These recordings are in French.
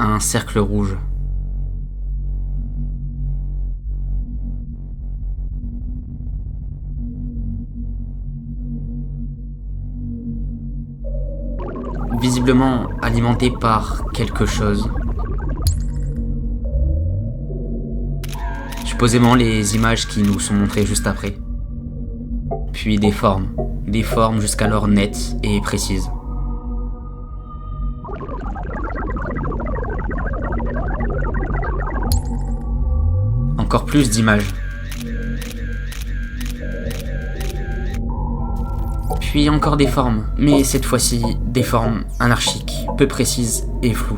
un cercle rouge. Visiblement alimenté par quelque chose. Supposément les images qui nous sont montrées juste après. Puis des formes jusqu'alors nettes et précises. Encore plus d'images. Puis encore des formes, mais cette fois-ci des formes anarchiques, peu précises et floues.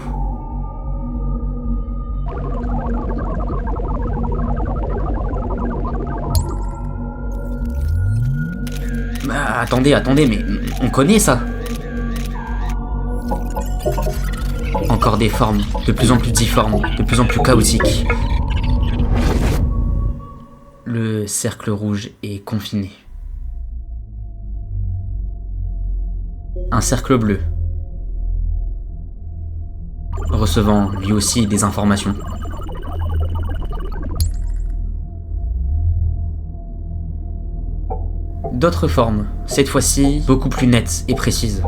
Attendez, mais on connaît ça. Encore des formes, de plus en plus difformes, de plus en plus chaotiques. Le cercle rouge est confiné. Un cercle bleu, recevant lui aussi des informations. D'autres formes, cette fois-ci beaucoup plus nettes et précises.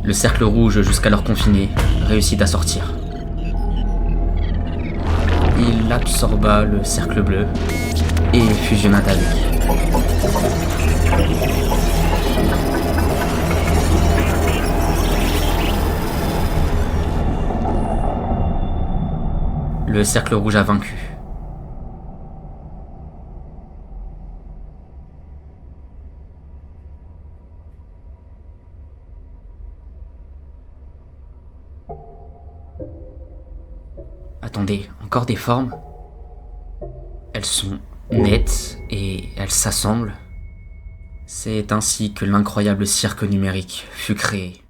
Le cercle rouge, jusqu'alors confiné, réussit à sortir. Il absorba le cercle bleu et fusionna avec. Le cercle rouge a vaincu. Attendez, encore des formes? Elles sont nettes et elles s'assemblent. C'est ainsi que l'incroyable cirque numérique fut créé.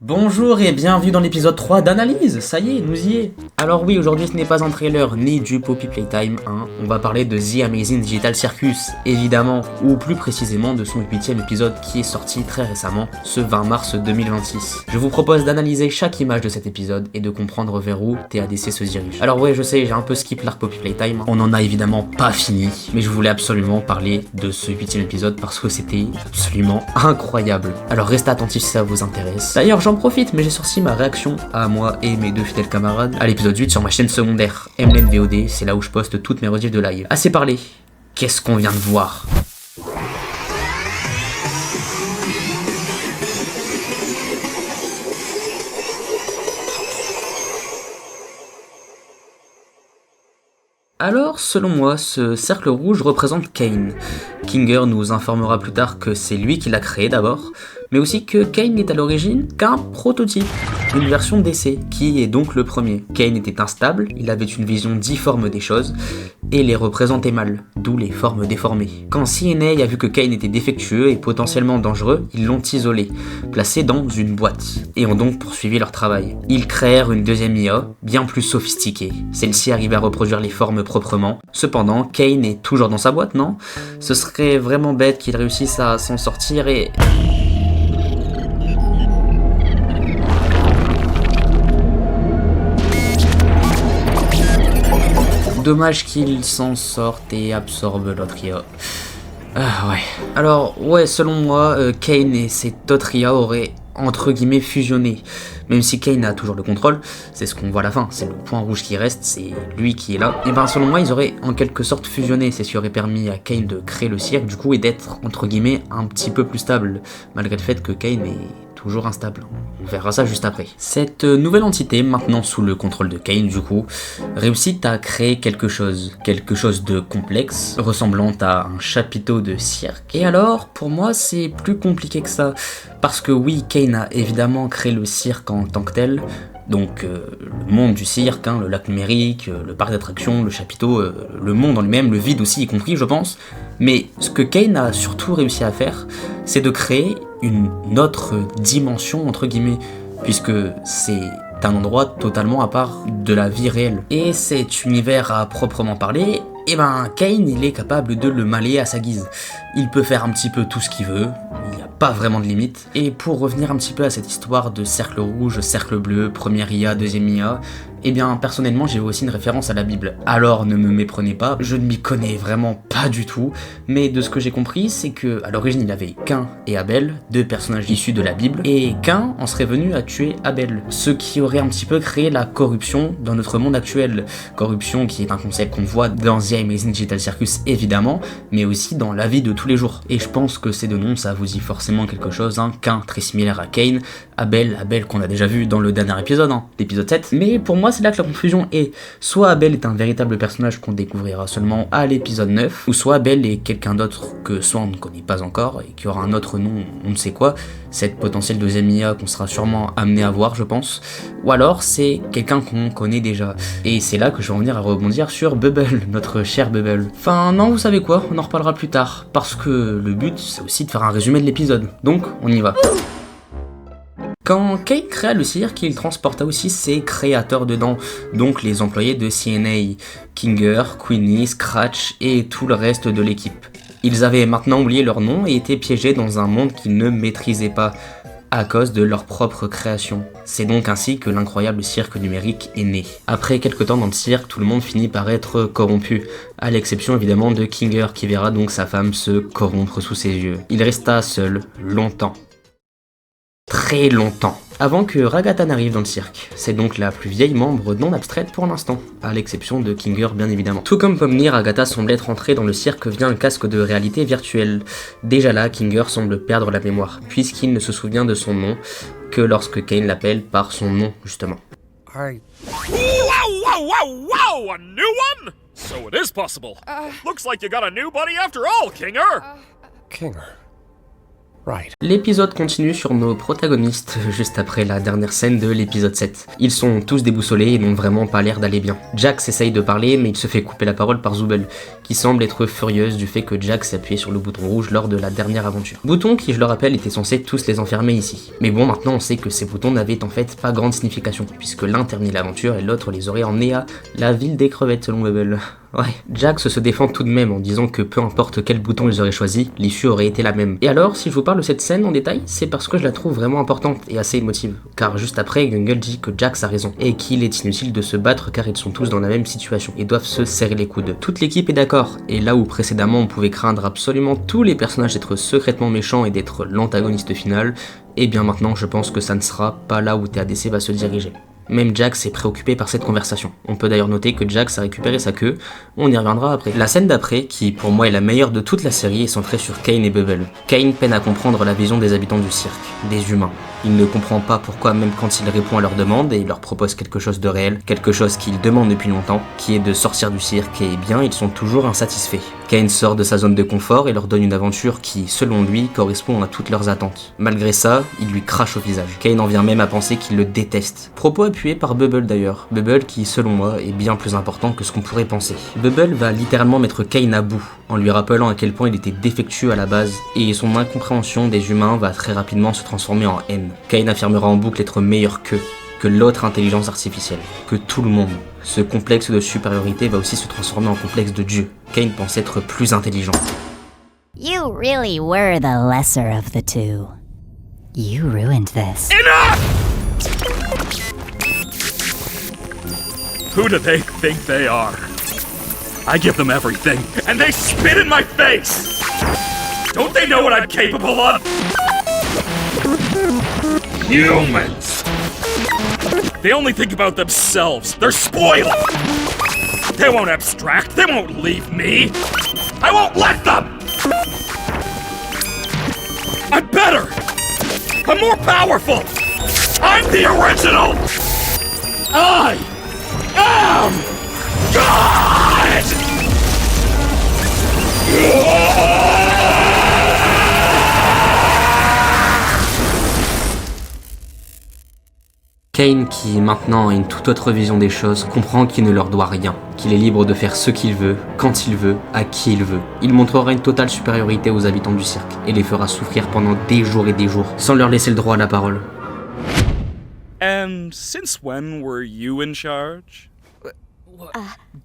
Bonjour et bienvenue dans l'épisode 3 d'Analyse, ça y est, nous y est. Alors oui, aujourd'hui ce n'est pas un trailer ni du Poppy Playtime, hein. On va parler de The Amazing Digital Circus, évidemment, ou plus précisément de son 8ème épisode qui est sorti très récemment, ce 20 mars 2026. Je vous propose d'analyser chaque image de cet épisode et de comprendre vers où TADC se dirige. Alors ouais, je sais, j'ai un peu skip l'arc Poppy Playtime, on en a évidemment pas fini, mais je voulais absolument parler de ce 8ème épisode parce que c'était absolument incroyable. Alors restez attentifs si ça vous intéresse. D'ailleurs, j'en profite, mais j'ai sorti ma réaction à moi et mes deux fidèles camarades à l'épisode 8 sur ma chaîne secondaire MLN VOD, c'est là où je poste toutes mes rediffs de live. Assez parlé, qu'est-ce qu'on vient de voir? Alors, selon moi, ce cercle rouge représente Kane. Kinger nous informera plus tard que c'est lui qui l'a créé d'abord, mais aussi que Kane n'est à l'origine qu'un prototype, une version d'essai, qui est donc le premier. Kane était instable, il avait une vision difforme des choses, et les représentait mal, d'où les formes déformées. Quand CNA a vu que Kane était défectueux et potentiellement dangereux, ils l'ont isolé, placé dans une boîte, et ont donc poursuivi leur travail. Ils créèrent une deuxième IA, bien plus sophistiquée. Celle-ci arrivait à reproduire les formes proprement. Cependant, Kane est toujours dans sa boîte, non? Ce serait vraiment bête qu'il réussisse à s'en sortir et... Dommage qu'il s'en sorte et absorbe l'autre IA. Ah ouais. Alors ouais, selon moi, Kane et cette autre IA auraient entre guillemets fusionner. Même si Kane a toujours le contrôle, c'est ce qu'on voit à la fin, c'est le point rouge qui reste, c'est lui qui est là. Et ben selon moi ils auraient en quelque sorte fusionné, c'est ce qui aurait permis à Kane de créer le cirque du coup et d'être entre guillemets un petit peu plus stable, malgré le fait que Kane est toujours instable. On verra ça juste après. Cette nouvelle entité, maintenant sous le contrôle de Kane du coup, réussit à créer quelque chose de complexe, ressemblant à un chapiteau de cirque. Et alors, pour moi, c'est plus compliqué que ça, parce que oui, Kane a évidemment créé le cirque en tant que tel, donc le monde du cirque, le lac numérique, le parc d'attractions, le chapiteau, le monde en lui-même, le vide aussi y compris je pense, mais ce que Kane a surtout réussi à faire, c'est de créer une autre dimension entre guillemets, puisque c'est un endroit totalement à part de la vie réelle. Et cet univers à proprement parler, et ben Kane il est capable de le malayer à sa guise. Il peut faire un petit peu tout ce qu'il veut, il n'y a pas vraiment de limite. Et pour revenir un petit peu à cette histoire de cercle rouge, cercle bleu, première IA, deuxième IA, eh bien personnellement j'ai aussi une référence à la Bible. Alors ne me méprenez pas, je ne m'y connais vraiment pas du tout, mais de ce que j'ai compris c'est que à l'origine il avait Cain et Abel, deux personnages issus de la Bible, et Cain en serait venu à tuer Abel, ce qui aurait un petit peu créé la corruption dans notre monde actuel. Corruption qui est un concept qu'on voit dans The Amazing Digital Circus évidemment, mais aussi dans la vie de tous les jours. Et je pense que ces deux noms ça vous dit forcément quelque chose, Cain très similaire à Cain, Abel qu'on a déjà vu dans le dernier épisode, l'épisode 7, mais pour moi c'est là que la confusion est. Soit Abel est un véritable personnage qu'on découvrira seulement à l'épisode 9, ou soit Abel est quelqu'un d'autre que soit on ne connaît pas encore et qui aura un autre nom, on ne sait quoi, cette potentielle deuxième IA qu'on sera sûrement amené à voir je pense, ou alors c'est quelqu'un qu'on connaît déjà. Et c'est là que je vais en venir à rebondir sur Bubble, notre cher Bubble. Enfin non, vous savez quoi, on en reparlera plus tard, parce que le but c'est aussi de faire un résumé de l'épisode, donc on y va. Quand Kane créa le cirque, il transporta aussi ses créateurs dedans, donc les employés de CNA, Kinger, Queenie, Scratch et tout le reste de l'équipe. Ils avaient maintenant oublié leur nom et étaient piégés dans un monde qu'ils ne maîtrisaient pas, à cause de leur propre création. C'est donc ainsi que l'incroyable cirque numérique est né. Après quelques temps dans le cirque, tout le monde finit par être corrompu, à l'exception évidemment de Kinger qui verra donc sa femme se corrompre sous ses yeux. Il resta seul, longtemps. Très longtemps, avant que Ragata n'arrive dans le cirque. C'est donc la plus vieille membre non abstraite pour l'instant, à l'exception de Kinger bien évidemment. Tout comme Pomni, Ragata semble être entrée dans le cirque via un casque de réalité virtuelle. Déjà là, Kinger semble perdre la mémoire, puisqu'il ne se souvient de son nom que lorsque Kane l'appelle par son nom justement. Wow, wow, wow, wow! A new one? So it is possible. Looks like you got a new buddy after all, Kinger! Kinger. Right. L'épisode continue sur nos protagonistes, juste après la dernière scène de l'épisode 7. Ils sont tous déboussolés et n'ont vraiment pas l'air d'aller bien. Jax essaye de parler, mais il se fait couper la parole par Zooble, qui semble être furieuse du fait que Jax s'est appuyé sur le bouton rouge lors de la dernière aventure. Bouton qui, je le rappelle, était censé tous les enfermer ici. Mais bon, maintenant on sait que ces boutons n'avaient en fait pas grande signification, puisque l'un terminait l'aventure et l'autre les aurait emmenés à la ville des crevettes selon Bubble. Ouais, Jax se défend tout de même en disant que peu importe quel bouton ils auraient choisi, l'issue aurait été la même. Et alors, si je vous parle de cette scène en détail, c'est parce que je la trouve vraiment importante et assez émotive. Car juste après, Gungle dit que Jax a raison, et qu'il est inutile de se battre car ils sont tous dans la même situation, et doivent se serrer les coudes. Toute l'équipe est d'accord, et là où précédemment on pouvait craindre absolument tous les personnages d'être secrètement méchants et d'être l'antagoniste final, et bien maintenant je pense que ça ne sera pas là où TADC va se diriger. Même Jax est préoccupé par cette conversation. On peut d'ailleurs noter que Jax a récupéré sa queue, on y reviendra après. La scène d'après, qui pour moi est la meilleure de toute la série, est centrée sur Kane et Bubble. Kane peine à comprendre la vision des habitants du cirque, des humains. Il ne comprend pas pourquoi même quand il répond à leurs demandes et il leur propose quelque chose de réel, quelque chose qu'ils demandent depuis longtemps, qui est de sortir du cirque, et bien ils sont toujours insatisfaits. Kane sort de sa zone de confort et leur donne une aventure qui, selon lui, correspond à toutes leurs attentes. Malgré ça, il lui crache au visage. Kane en vient même à penser qu'il le déteste. Propos appuyé par Bubble d'ailleurs. Bubble qui, selon moi, est bien plus important que ce qu'on pourrait penser. Bubble va littéralement mettre Kane à bout, en lui rappelant à quel point il était défectueux à la base, et son incompréhension des humains va très rapidement se transformer en haine. Kane affirmera en boucle être meilleur qu'eux, que l'autre intelligence artificielle, que tout le monde. Ce complexe de supériorité va aussi se transformer en complexe de Dieu. Kane pense être plus intelligent. You really were the lesser of the two. You ruined this. Enough! Who do they think they are? I give them everything, and they spit in my face! Don't they know what I'm capable of? Humans! They only think about themselves. They're spoiled! They won't abstract. They won't leave me. I won't let them! I'm better! I'm more powerful! I'm the original! I am God! Kane, qui maintenant a une toute autre vision des choses, comprend qu'il ne leur doit rien, qu'il est libre de faire ce qu'il veut, quand il veut, à qui il veut. Il montrera une totale supériorité aux habitants du cirque, et les fera souffrir pendant des jours et des jours, sans leur laisser le droit à la parole. And since when were you in charge?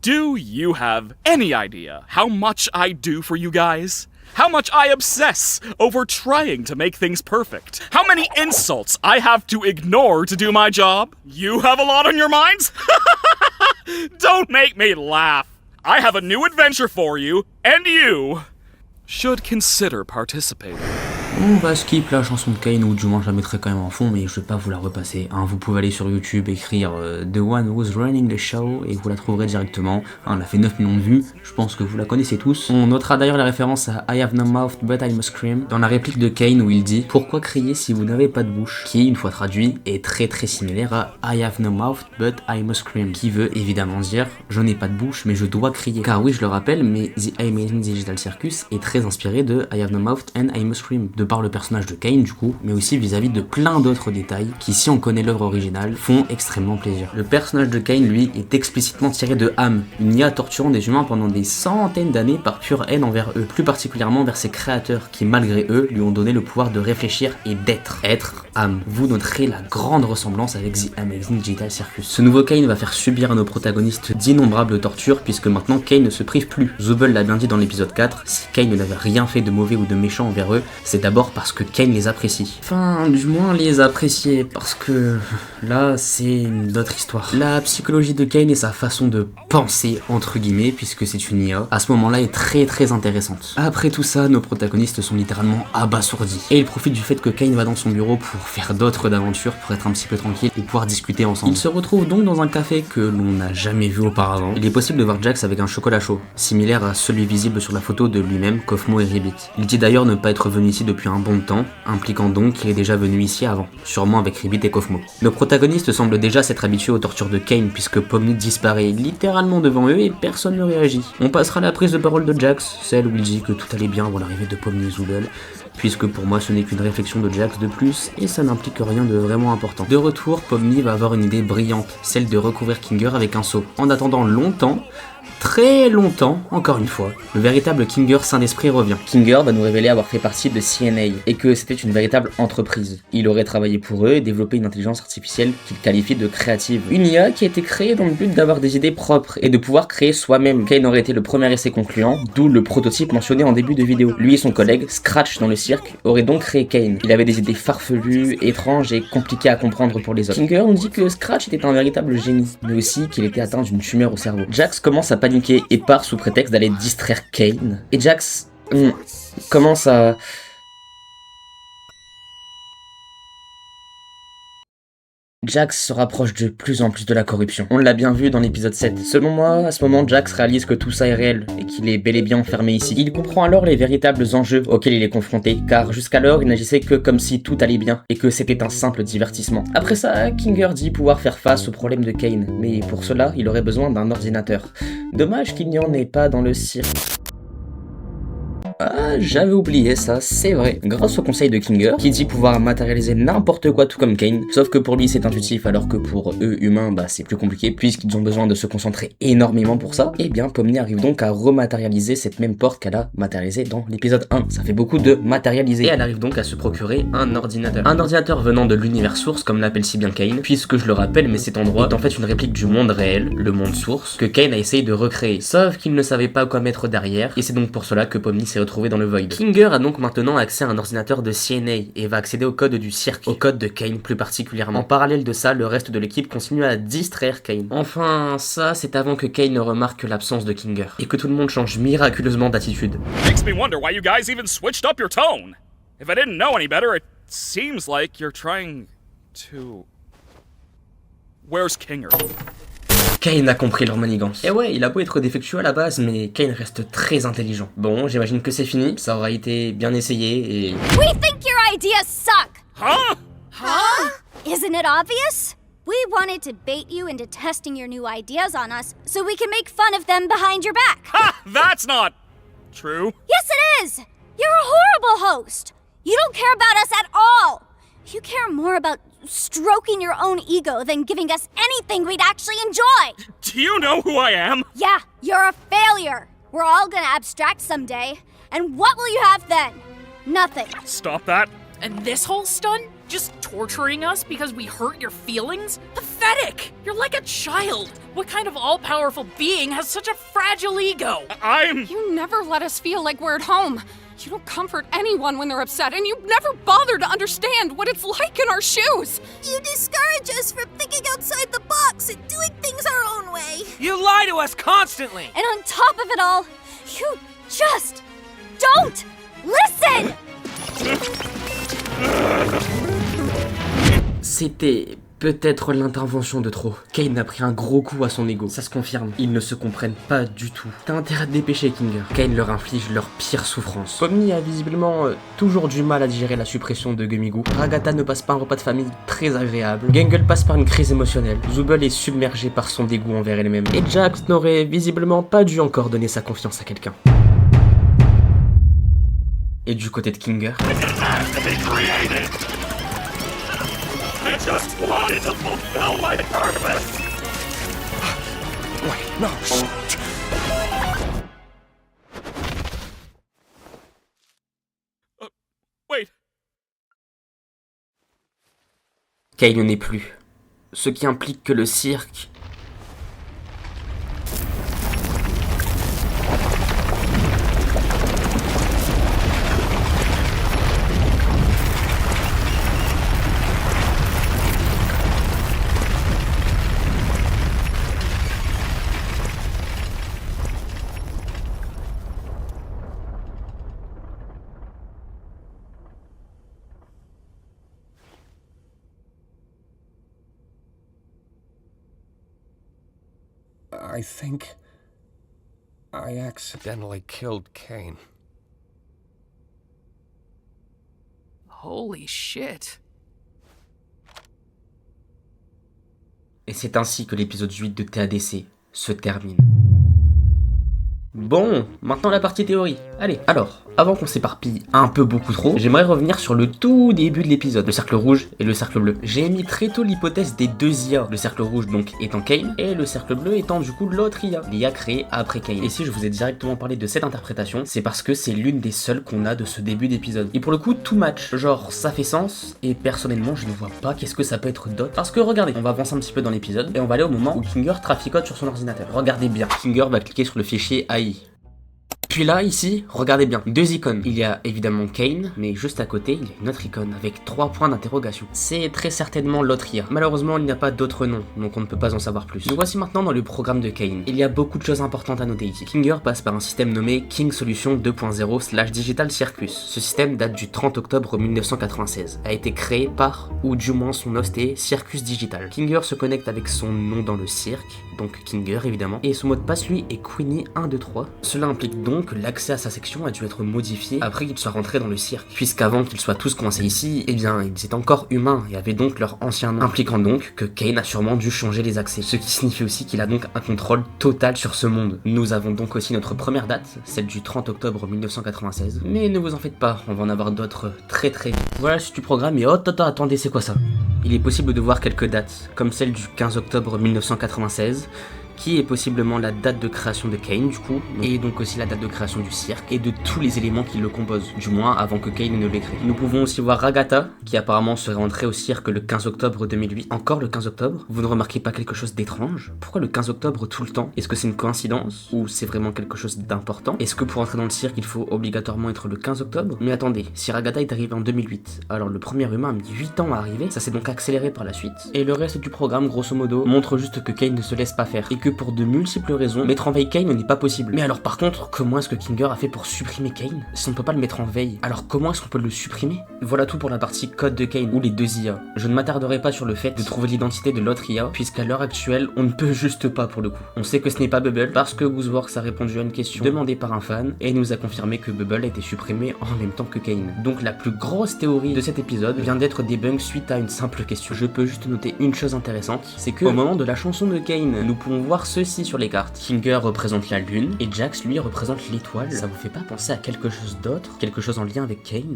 Do you have any idea how much I do for you guys? How much I obsess over trying to make things perfect? How many insults I have to ignore to do my job? You have a lot on your minds? Don't make me laugh. I have a new adventure for you, and you should consider participating. On va skip la chanson de Kane, ou du moins je la mettrai quand même en fond, mais je vais pas vous la repasser. Vous pouvez aller sur YouTube, écrire The One Who's Running the Show, et vous la trouverez directement. Elle a fait 9 millions de vues, je pense que vous la connaissez tous. On notera d'ailleurs la référence à I have no mouth but I must scream, dans la réplique de Kane où il dit « Pourquoi crier si vous n'avez pas de bouche ?» qui, une fois traduit, est très similaire à I have no mouth but I must scream, qui veut évidemment dire « Je n'ai pas de bouche mais je dois crier ». Car oui, je le rappelle, mais The Amazing Digital Circus est très inspiré de I have no mouth and I must scream, de par le personnage de Kane du coup, mais aussi vis-à-vis de plein d'autres détails qui, si on connaît l'œuvre originale, font extrêmement plaisir. Le personnage de Kane, lui, est explicitement tiré de Ham, une IA torturant des humains pendant des centaines d'années par pure haine envers eux, plus particulièrement vers ses créateurs qui, malgré eux, lui ont donné le pouvoir de réfléchir et d'être. Être Ham. Vous noterez la grande ressemblance avec The Amazing Digital Circus. Ce nouveau Kane va faire subir à nos protagonistes d'innombrables tortures, puisque maintenant Kane ne se prive plus. Zobel l'a bien dit dans l'épisode 4, si Kane n'avait rien fait de mauvais ou de méchant envers eux, c'est d'abord parce que Kane les apprécie. Enfin, du moins les apprécier, parce que là, c'est une autre histoire. La psychologie de Kane et sa façon de penser, entre guillemets, puisque c'est une IA, à ce moment-là est très intéressante. Après tout ça, nos protagonistes sont littéralement abasourdis. Et ils profitent du fait que Kane va dans son bureau pour faire d'autres aventures, pour être un petit peu tranquille et pouvoir discuter ensemble. Ils se retrouvent donc dans un café que l'on n'a jamais vu auparavant. Il est possible de voir Jax avec un chocolat chaud, similaire à celui visible sur la photo de lui-même, Kofmo et Ribbit. Il dit d'ailleurs ne pas être venu ici depuis un bon temps, impliquant donc qu'il est déjà venu ici avant, sûrement avec Ribbit et Kofmo. Nos protagonistes semblent déjà s'être habitués aux tortures de Kane, puisque Pomni disparaît littéralement devant eux et personne ne réagit. On passera à la prise de parole de Jax, celle où il dit que tout allait bien avant l'arrivée de Pomni et Zobel, puisque pour moi ce n'est qu'une réflexion de Jax de plus, et ça n'implique rien de vraiment important. De retour, Pomni va avoir une idée brillante, celle de recouvrir Kinger avec un seau. En attendant longtemps, très longtemps, encore une fois, le véritable Kinger saint d'esprit revient. Kinger va nous révéler avoir fait partie de CNA et que c'était une véritable entreprise. Il aurait travaillé pour eux et développé une intelligence artificielle qu'il qualifie de créative. Une IA qui a été créée dans le but d'avoir des idées propres et de pouvoir créer soi-même. Kane aurait été le premier essai concluant, d'où le prototype mentionné en début de vidéo. Lui et son collègue, Scratch dans le cirque, auraient donc créé Kane. Il avait des idées farfelues, étranges et compliquées à comprendre pour les autres. Kinger nous dit que Scratch était un véritable génie, mais aussi qu'il était atteint d'une tumeur au cerveau. Jax commence à paniquer et part sous prétexte d'aller distraire Kane. Et Jax commence à... Jax se rapproche de plus en plus de la corruption. On l'a bien vu dans l'épisode 7. Selon moi, à ce moment, Jax réalise que tout ça est réel et qu'il est bel et bien enfermé ici. Il comprend alors les véritables enjeux auxquels il est confronté, car jusqu'alors, il n'agissait que comme si tout allait bien et que c'était un simple divertissement. Après ça, Kinger dit pouvoir faire face aux problèmes de Kane, mais pour cela, il aurait besoin d'un ordinateur. Dommage qu'il n'y en ait pas dans le cirque. Ah, j'avais oublié ça, c'est vrai. Grâce au conseil de Kinger, qui dit pouvoir matérialiser n'importe quoi tout comme Kane, sauf que pour lui c'est intuitif alors que pour eux humains c'est plus compliqué puisqu'ils ont besoin de se concentrer énormément pour ça, et bien Pomni arrive donc à rematérialiser cette même porte qu'elle a matérialisée dans l'épisode 1. Ça fait beaucoup de matérialiser. Et elle arrive donc à se procurer un ordinateur. Un ordinateur venant de l'univers source comme l'appelle si bien Kane, puisque je le rappelle mais cet endroit est en fait une réplique du monde réel, le monde source, que Kane a essayé de recréer. Sauf qu'il ne savait pas quoi mettre derrière, et c'est donc pour cela que Pomni s'est retrouvé dans le Void. Kinger a donc maintenant accès à un ordinateur de CNA et va accéder au code du cirque, au code de Kane plus particulièrement. En parallèle de ça, le reste de l'équipe continue à distraire Kane. Enfin, ça c'est avant que Kane ne remarque l'absence de Kinger et que tout le monde change miraculeusement d'attitude. Makes me wonder why you guys even switched up your tone. If I didn't know any better, it seems like you're trying to... Where's Kinger? Kane a compris leur manigance. Et ouais, il a beau être défectueux à la base, mais Kane reste très intelligent. Bon, j'imagine que c'est fini, ça aura été bien essayé et... We think your ideas suck! Huh? Huh? Isn't it obvious? We wanted to bait you into testing your new ideas on us so we can make fun of them behind your back. Ha! That's not true. Yes, it is! You're a horrible host! You don't care about us at all! You care more about stroking your own ego than giving us anything we'd actually enjoy! Do you know who I am? Yeah, you're a failure! We're all gonna abstract someday, and what will you have then? Nothing. Stop that. And this whole stunt? Just torturing us because we hurt your feelings? Pathetic! You're like a child! What kind of all-powerful being has such a fragile ego? I'm... You never let us feel like we're at home. You don't comfort anyone when they're upset, and you never bother to understand what it's like in our shoes. You discourage us from thinking outside the box and doing things our own way. You lie to us constantly! And on top of it all, you just don't listen! C'était peut-être l'intervention de trop. Kane a pris un gros coup à son ego. Ça se confirme, ils ne se comprennent pas du tout. T'as intérêt à te dépêcher, Kinger. Kane leur inflige leur pire souffrance. Pomni a visiblement toujours du mal à digérer la suppression de Gumigo. Ragata ne passe pas un repas de famille très agréable. Gangle passe par une crise émotionnelle. Zooble est submergé par son dégoût envers elle-même. Et Jax n'aurait visiblement pas dû encore donner sa confiance à quelqu'un. Et du côté de Kinger... I just wanted to fulfill my purpose! Wait, no, shit! Wait. Kane n'est plus. Ce qui implique que le cirque... I think I accidentally killed Kane. Holy shit. Et c'est ainsi que l'épisode 8 de TADC se termine. Bon, maintenant la partie théorie. Allez, alors, avant qu'on s'éparpille un peu beaucoup trop, j'aimerais revenir sur le tout début de l'épisode, le cercle rouge et le cercle bleu. J'ai émis très tôt l'hypothèse des deux IA, le cercle rouge donc étant Kane, et le cercle bleu étant du coup l'autre IA, l'IA créée après Kane. Et si je vous ai directement parlé de cette interprétation, c'est parce que c'est l'une des seules qu'on a de ce début d'épisode. Et pour le coup, tout match, genre ça fait sens, et personnellement je ne vois pas qu'est-ce que ça peut être d'autre. Parce que regardez, on va avancer un petit peu dans l'épisode, et on va aller au moment où Kinger traficote sur son ordinateur. Regardez bien, Kinger va cliquer sur le fichier AI. Puis là, ici, regardez bien, deux icônes. Il y a évidemment Kane, mais juste à côté, il y a une autre icône avec 3 points d'interrogation. C'est très certainement l'autre IA. Malheureusement, il n'y a pas d'autre nom, donc on ne peut pas en savoir plus. Nous voici maintenant dans le programme de Kane. Il y a beaucoup de choses importantes à noter ici. Kinger passe par un système nommé King Solution 2.0/Digital Circus. Ce système date du 30 octobre 1996, a été créé par, ou du moins son host est Circus Digital. Kinger se connecte avec son nom dans le cirque, donc Kinger évidemment, et son mot de passe lui est Queenie123. Cela implique donc que l'accès à sa section a dû être modifié après qu'il soit rentré dans le cirque, puisqu'avant qu'ils soient tous coincés ici, eh bien ils étaient encore humains et avaient donc leur ancien nom, impliquant donc que Kane a sûrement dû changer les accès, ce qui signifie aussi qu'il a donc un contrôle total sur ce monde. Nous avons donc aussi notre première date, celle du 30 octobre 1996, mais ne vous en faites pas, on va en avoir d'autres très vite. Voilà c'est du programme et attendez c'est quoi ça? Il est possible de voir quelques dates, comme celle du 15 octobre 1996, qui est possiblement la date de création de Kane du coup, et donc aussi la date de création du cirque, et de tous les éléments qui le composent, du moins avant que Kane ne l'ait créé. Nous pouvons aussi voir Ragata, qui apparemment serait entrée au cirque le 15 octobre 2008, encore le 15 octobre. Vous ne remarquez pas quelque chose d'étrange? Pourquoi le 15 octobre tout le temps? Est-ce que c'est une coïncidence, ou c'est vraiment quelque chose d'important? Est-ce que pour entrer dans le cirque, il faut obligatoirement être le 15 octobre? Mais attendez, si Ragata est arrivé en 2008, alors le premier humain a mis 8 ans à arriver, ça s'est donc accéléré par la suite, et le reste du programme, grosso modo, montre juste que Kane ne se laisse pas faire, et que que pour de multiples raisons, mettre en veille Kane n'est pas possible. Mais alors par contre, comment est-ce que Kinger a fait pour supprimer Kane? Si on peut pas le mettre en veille, alors comment est-ce qu'on peut le supprimer? Voilà tout pour la partie code de Kane ou les deux IA. Je ne m'attarderai pas sur le fait de trouver l'identité de l'autre IA, puisqu'à l'heure actuelle, on ne peut juste pas pour le coup. On sait que ce n'est pas Bubble, parce que Woozeworks a répondu à une question demandée par un fan, et nous a confirmé que Bubble a été supprimé en même temps que Kane. Donc la plus grosse théorie de cet épisode vient d'être débunk suite à une simple question. Je peux juste noter une chose intéressante, c'est que au moment de la chanson de Kane, nous pouvons voir ceci sur les cartes. Kinger représente la lune, et Jax lui représente l'étoile. Ça vous fait pas penser à quelque chose d'autre? Quelque chose en lien avec Kane?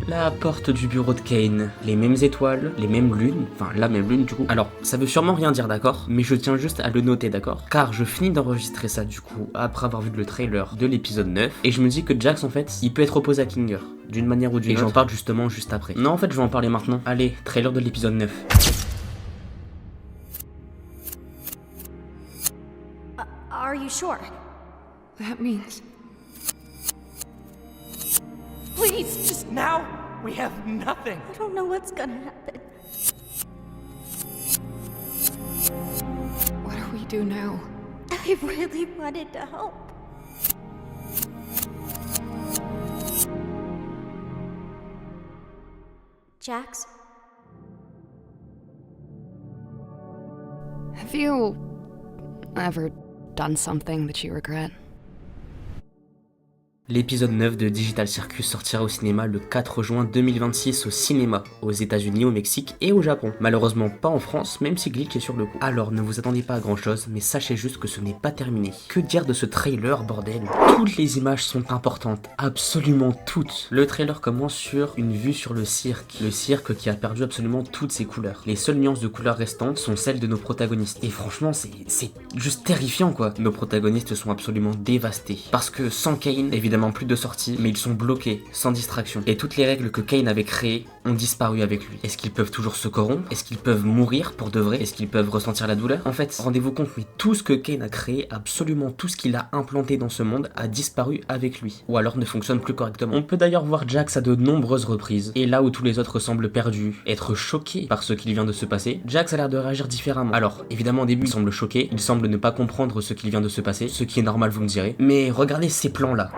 La porte du bureau de Kane, les mêmes étoiles, les mêmes lunes, enfin la même lune du coup. Alors, ça veut sûrement rien dire, d'accord, mais je tiens juste à le noter, d'accord, car je finis d'enregistrer ça du coup, après avoir vu le trailer de l'épisode 9, et je me dis que Jax en fait, il peut être opposé à Kinger, d'une manière ou d'une autre, et j'en parle justement juste après. Non en fait, je vais en parler maintenant. Allez, trailer de l'épisode 9. Are you sure? That means... Please, just now, we have nothing. I don't know what's gonna happen. What do we do now? I really wanted to help. Jax? Have you ever done something that you regret? L'épisode 9 de Digital Circus sortira au cinéma le 4 juin 2026 au cinéma, aux États-Unis, au Mexique et au Japon. Malheureusement pas en France, même si Glick est sur le coup. Alors ne vous attendez pas à grand chose, mais sachez juste que ce n'est pas terminé. Que dire de ce trailer, bordel? Toutes les images sont importantes, absolument toutes. Le trailer commence sur une vue sur le cirque qui a perdu absolument toutes ses couleurs. Les seules nuances de couleurs restantes sont celles de nos protagonistes. Et franchement, c'est juste terrifiant quoi. Nos protagonistes sont absolument dévastés. Parce que sans Kane, évidemment plus de sortie, mais ils sont bloqués, sans distraction. Et toutes les règles que Kane avait créées ont disparu avec lui. Est-ce qu'ils peuvent toujours se corrompre? Est-ce qu'ils peuvent mourir pour de vrai? Est-ce qu'ils peuvent ressentir la douleur? En fait, rendez-vous compte, mais tout ce que Kane a créé, absolument tout ce qu'il a implanté dans ce monde, a disparu avec lui. Ou alors ne fonctionne plus correctement. On peut d'ailleurs voir Jax à de nombreuses reprises, et là où tous les autres semblent perdus, être choqués par ce qu'il vient de se passer, Jax a l'air de réagir différemment. Alors, évidemment au début il semble choqué, il semble ne pas comprendre ce qu'il vient de se passer, ce qui est normal vous me direz, mais regardez ces plans là.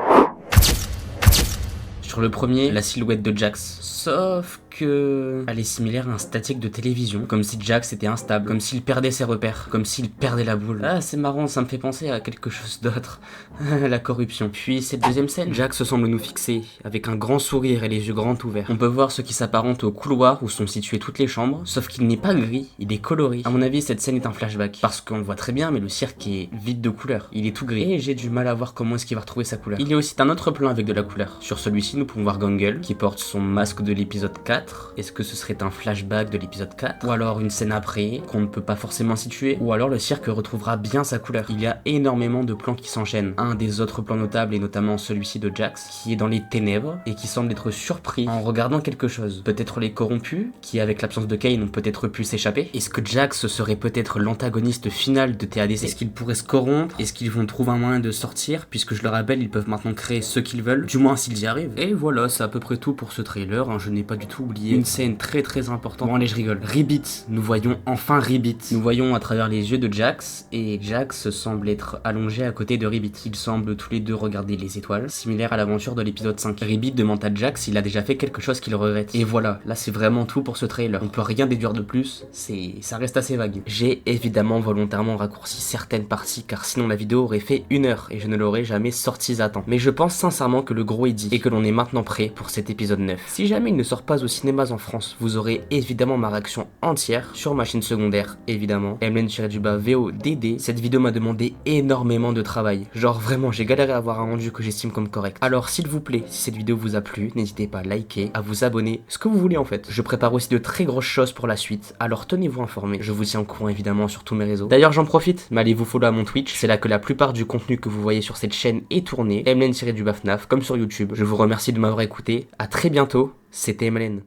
Sur le premier, la silhouette de Jax, sauf que elle est similaire à un statique de télévision, comme si Jax était instable, comme s'il perdait ses repères, comme s'il perdait la boule. Ah c'est marrant, ça me fait penser à quelque chose d'autre, la corruption. Puis cette deuxième scène, Jax semble nous fixer, avec un grand sourire et les yeux grands ouverts. On peut voir ce qui s'apparente au couloir où sont situées toutes les chambres, sauf qu'il n'est pas gris, il est coloré. À mon avis cette scène est un flashback, parce qu'on le voit très bien mais le cirque est vide de couleur, il est tout gris, et j'ai du mal à voir comment est-ce qu'il va retrouver sa couleur. Il y a aussi un autre plan avec de la couleur. Sur celui-ci nous pouvons voir Gangle, qui porte son masque de l'épisode 4. Est-ce que ce serait un flashback de l'épisode 4? Ou alors une scène après, qu'on ne peut pas forcément situer? Ou alors le cirque retrouvera bien sa couleur? Il y a énormément de plans qui s'enchaînent. Un des autres plans notables est notamment celui-ci de Jax, qui est dans les ténèbres, et qui semble être surpris en regardant quelque chose. Peut-être les corrompus, qui avec l'absence de Kane ont peut-être pu s'échapper? Est-ce que Jax serait peut-être l'antagoniste final de TADC? Est-ce qu'ils pourraient se corrompre? Est-ce qu'ils vont trouver un moyen de sortir? Puisque je le rappelle, ils peuvent maintenant créer ce qu'ils veulent, du moins s'ils y arrivent. Et voilà, c'est à peu près tout pour ce trailer, hein. Je n'ai pas du tout oublié une scène très importante. Bon allez, je rigole. Ribbit, nous voyons enfin Ribbit. Nous voyons à travers les yeux de Jax, et Jax semble être allongé à côté de Ribbit. Ils semblent tous les deux regarder les étoiles, similaire à l'aventure de l'épisode 5. Ribbit demande à Jax s'il a déjà fait quelque chose qu'il regrette. Et voilà, là c'est vraiment tout pour ce trailer. On peut rien déduire de plus, ça reste assez vague. J'ai évidemment volontairement raccourci certaines parties, car sinon la vidéo aurait fait 1 heure, et je ne l'aurais jamais sortie à temps. Mais je pense sincèrement que le gros est dit, et que l'on est maintenant prêt pour cet épisode 9. Si jamais il ne sort pas au cinéma en France, vous aurez évidemment ma réaction entière sur ma chaîne secondaire, évidemment, Emlen-VODD. Cette vidéo m'a demandé énormément de travail, genre vraiment j'ai galéré à avoir un rendu que j'estime comme correct. Alors s'il vous plaît, si cette vidéo vous a plu, n'hésitez pas à liker, à vous abonner, ce que vous voulez en fait. Je prépare aussi de très grosses choses pour la suite, alors tenez-vous informés, je vous tiens au courant évidemment sur tous mes réseaux. D'ailleurs j'en profite, mais allez vous follow à mon Twitch, c'est là que la plupart du contenu que vous voyez sur cette chaîne est tourné, Emlen-FNAF comme sur YouTube. Je vous remercie de m'avoir écouté, à très bientôt, c'était Emlen.